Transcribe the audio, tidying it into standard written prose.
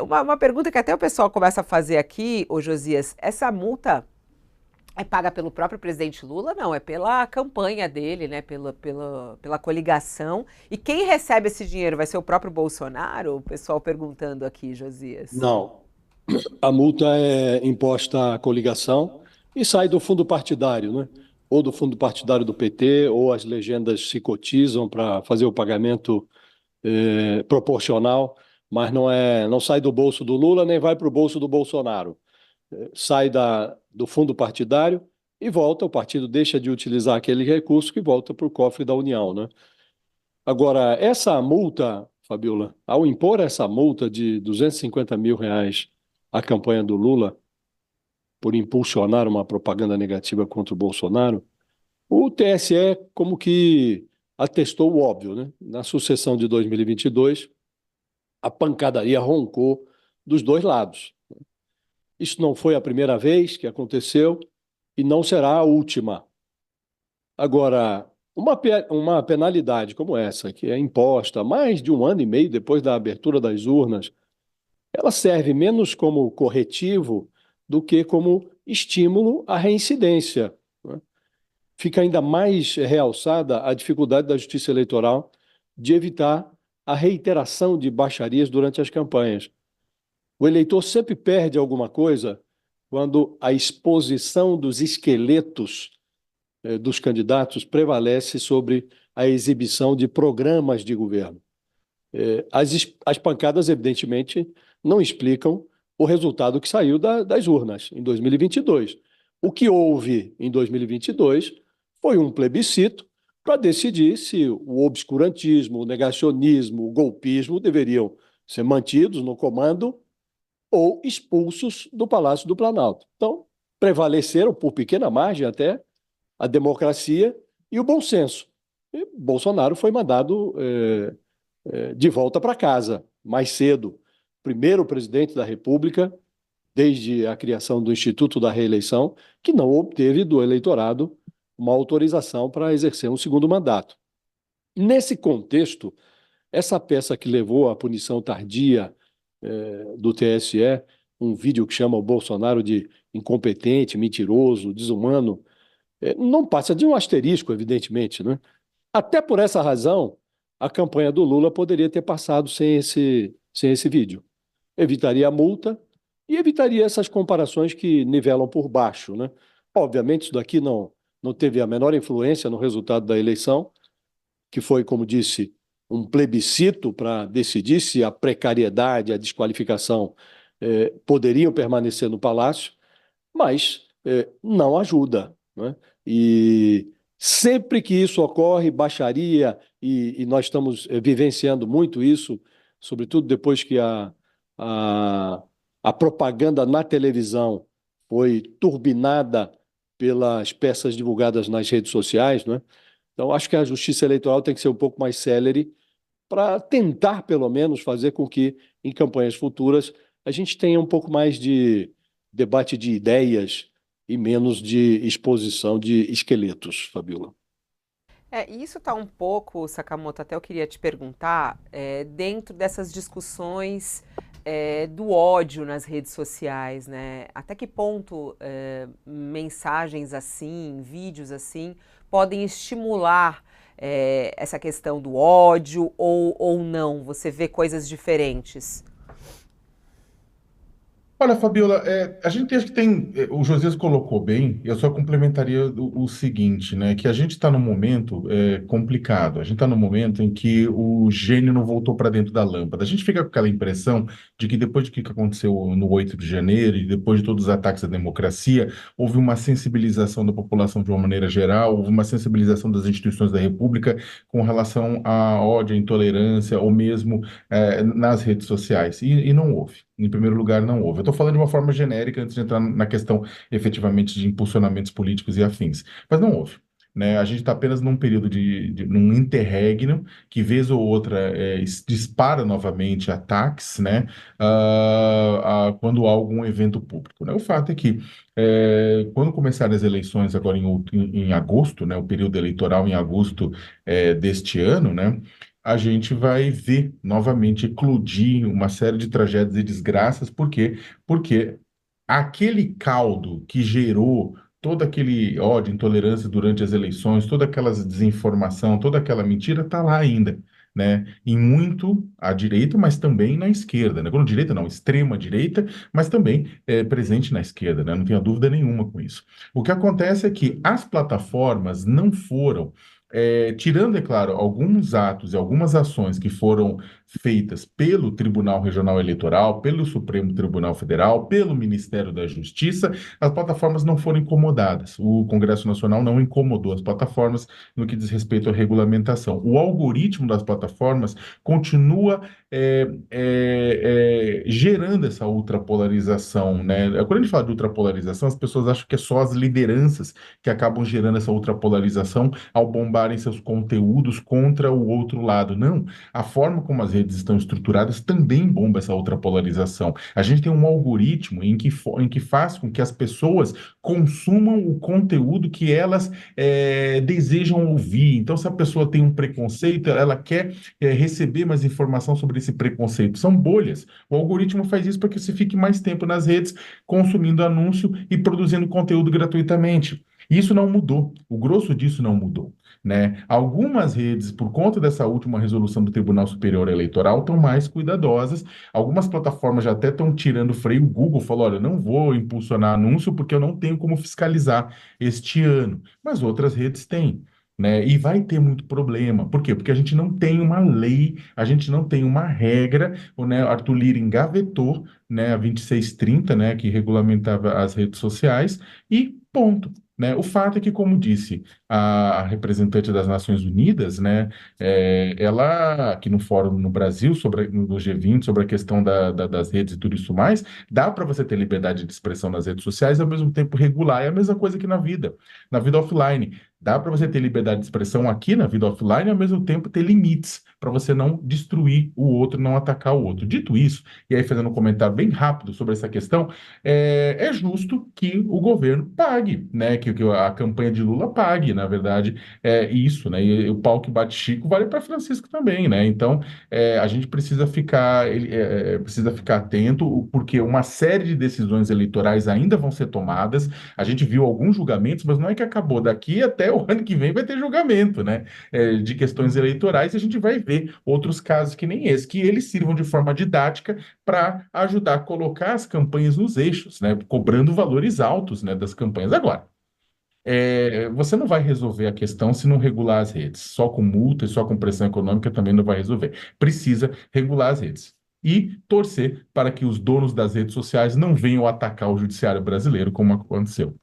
Uma pergunta que até o pessoal começa a fazer aqui, ô Josias, essa multa é paga pelo próprio presidente Lula? Não, é pela campanha dele, né? Pela coligação. E quem recebe esse dinheiro vai ser o próprio Bolsonaro? O pessoal perguntando aqui, Josias. Não. A multa é imposta à coligação e sai do fundo partidário, né? Ou do fundo partidário do PT, ou as legendas se cotizam para fazer o pagamento proporcional, mas não sai do bolso do Lula nem vai para o bolso do Bolsonaro. Sai do fundo partidário e volta, o partido deixa de utilizar aquele recurso que volta para o cofre da União, né? Agora, essa multa, Fabiola, ao impor essa multa de R$ 250 mil à campanha do Lula por impulsionar uma propaganda negativa contra o Bolsonaro, o TSE como que atestou o óbvio, né? Na sucessão de 2022, a pancadaria roncou dos dois lados. Isso não foi a primeira vez que aconteceu e não será a última. Agora, uma penalidade como essa, que é imposta mais de um ano e meio depois da abertura das urnas, ela serve menos como corretivo do que como estímulo à reincidência, né? Fica ainda mais realçada a dificuldade da Justiça Eleitoral de evitar a reiteração de baixarias durante as campanhas. O eleitor sempre perde alguma coisa quando a exposição dos esqueletos dos candidatos prevalece sobre a exibição de programas de governo. As pancadas, evidentemente, não explicam o resultado que saiu das urnas em 2022. O que houve em 2022 foi um plebiscito para decidir se o obscurantismo, o negacionismo, o golpismo deveriam ser mantidos no comando ou expulsos do Palácio do Planalto. Então, prevaleceram, por pequena margem até, a democracia e o bom senso. E Bolsonaro foi mandado de volta para casa mais cedo. Primeiro presidente da República, desde a criação do Instituto da Reeleição, que não obteve do eleitorado uma autorização para exercer um segundo mandato. Nesse contexto, essa peça que levou à punição tardia do TSE, um vídeo que chama o Bolsonaro de incompetente, mentiroso, desumano, não passa de um asterisco, evidentemente, né? Até por essa razão, a campanha do Lula poderia ter passado sem esse vídeo. Evitaria a multa e evitaria essas comparações que nivelam por baixo, né? Obviamente, isso daqui não teve a menor influência no resultado da eleição, que foi, como disse, um plebiscito para decidir se a precariedade, a desqualificação poderiam permanecer no Palácio, mas não ajuda, né? E sempre que isso ocorre, baixaria, e nós estamos vivenciando muito isso, sobretudo depois que a, a propaganda na televisão foi turbinada pelas peças divulgadas nas redes sociais, né? Então, acho que a justiça eleitoral tem que ser um pouco mais célere para tentar, pelo menos, fazer com que, em campanhas futuras, a gente tenha um pouco mais de debate de ideias e menos de exposição de esqueletos, Fabiola. E isso está um pouco, Sakamoto, até eu queria te perguntar, dentro dessas discussões do ódio nas redes sociais, né? Até que ponto mensagens assim, vídeos assim, podem estimular essa questão do ódio ou não? Você vê coisas diferentes? Olha, Fabiola, a gente acha que tem. O Josias colocou bem, eu só complementaria o seguinte, né? Que a gente está num momento complicado. A gente está num momento em que o gênio não voltou para dentro da lâmpada. A gente fica com aquela impressão de que depois do que aconteceu no 8 de janeiro e depois de todos os ataques à democracia, houve uma sensibilização da população de uma maneira geral, houve uma sensibilização das instituições da República com relação à ódio, à intolerância, ou mesmo nas redes sociais. E não houve. Em primeiro lugar, não houve. Eu estou falando de uma forma genérica antes de entrar na questão efetivamente de impulsionamentos políticos e afins. Mas não houve. Né? A gente está apenas num período num interregno, que vez ou outra dispara novamente ataques, né? Quando há algum evento público. Né? O fato é que quando começarem as eleições agora em agosto, né? O período eleitoral em agosto deste ano, né? a gente vai ver novamente eclodir uma série de tragédias e desgraças. Por quê? Porque aquele caldo que gerou todo aquele ódio, intolerância durante as eleições, toda aquela desinformação, toda aquela mentira, está lá ainda, né? E muito à direita, mas também na esquerda, né? Quando direita não, extrema direita, mas também presente na esquerda, né? Não tenho dúvida nenhuma com isso. O que acontece é que as plataformas não foram tirando, é claro, alguns atos e algumas ações que foram feitas pelo Tribunal Regional Eleitoral, pelo Supremo Tribunal Federal, pelo Ministério da Justiça, as plataformas não foram incomodadas. O Congresso Nacional não incomodou as plataformas no que diz respeito à regulamentação. O algoritmo das plataformas continua gerando essa ultrapolarização, né? Quando a gente fala de ultrapolarização, as pessoas acham que é só as lideranças que acabam gerando essa ultrapolarização ao bombarem seus conteúdos contra o outro lado. Não, a forma como as redes estão estruturadas também bomba essa outra polarização. A gente tem um algoritmo em que faz com que as pessoas consumam o conteúdo que elas desejam ouvir. Então, se a pessoa tem um preconceito, ela quer receber mais informação sobre esse preconceito. São bolhas. O algoritmo faz isso para que você fique mais tempo nas redes, consumindo anúncio e produzindo conteúdo gratuitamente. Isso não mudou. O grosso disso não mudou, né? Algumas redes, por conta dessa última resolução do Tribunal Superior Eleitoral, estão mais cuidadosas. Algumas plataformas já até estão tirando o freio. O Google falou: olha, não vou impulsionar anúncio porque eu não tenho como fiscalizar este ano. Mas outras redes têm. Né? E vai ter muito problema. Por quê? Porque a gente não tem uma lei, a gente não tem uma regra. Né? Arthur Lira engavetou, né, a 2630, né, que regulamentava as redes sociais, e ponto. Né? O fato é que, como disse a representante das Nações Unidas, né, ela, aqui no fórum no Brasil, no G20, sobre a questão das redes e tudo isso mais, dá para você ter liberdade de expressão nas redes sociais e, ao mesmo tempo, regular. É a mesma coisa que na vida offline. Dá para você ter liberdade de expressão aqui na vida offline e, ao mesmo tempo, ter limites para você não destruir o outro, não atacar o outro. Dito isso, e aí fazendo um comentário bem rápido sobre essa questão, é justo que o governo pague, né? Que a campanha de Lula pague, na verdade, é isso, né? E o pau que bate Chico vale para Francisco também, né? Então, a gente precisa ficar atento, porque uma série de decisões eleitorais ainda vão ser tomadas. A gente viu alguns julgamentos, mas não é que acabou. Daqui até o ano que vem vai ter julgamento, né? De questões eleitorais, e a gente vai ver outros casos que nem esse, que eles sirvam de forma didática para ajudar a colocar as campanhas nos eixos, né? Cobrando valores altos, né, das campanhas. Agora, você não vai resolver a questão se não regular as redes. Só com multa e só com pressão econômica também não vai resolver. Precisa regular as redes. E torcer para que os donos das redes sociais não venham atacar o judiciário brasileiro, como aconteceu.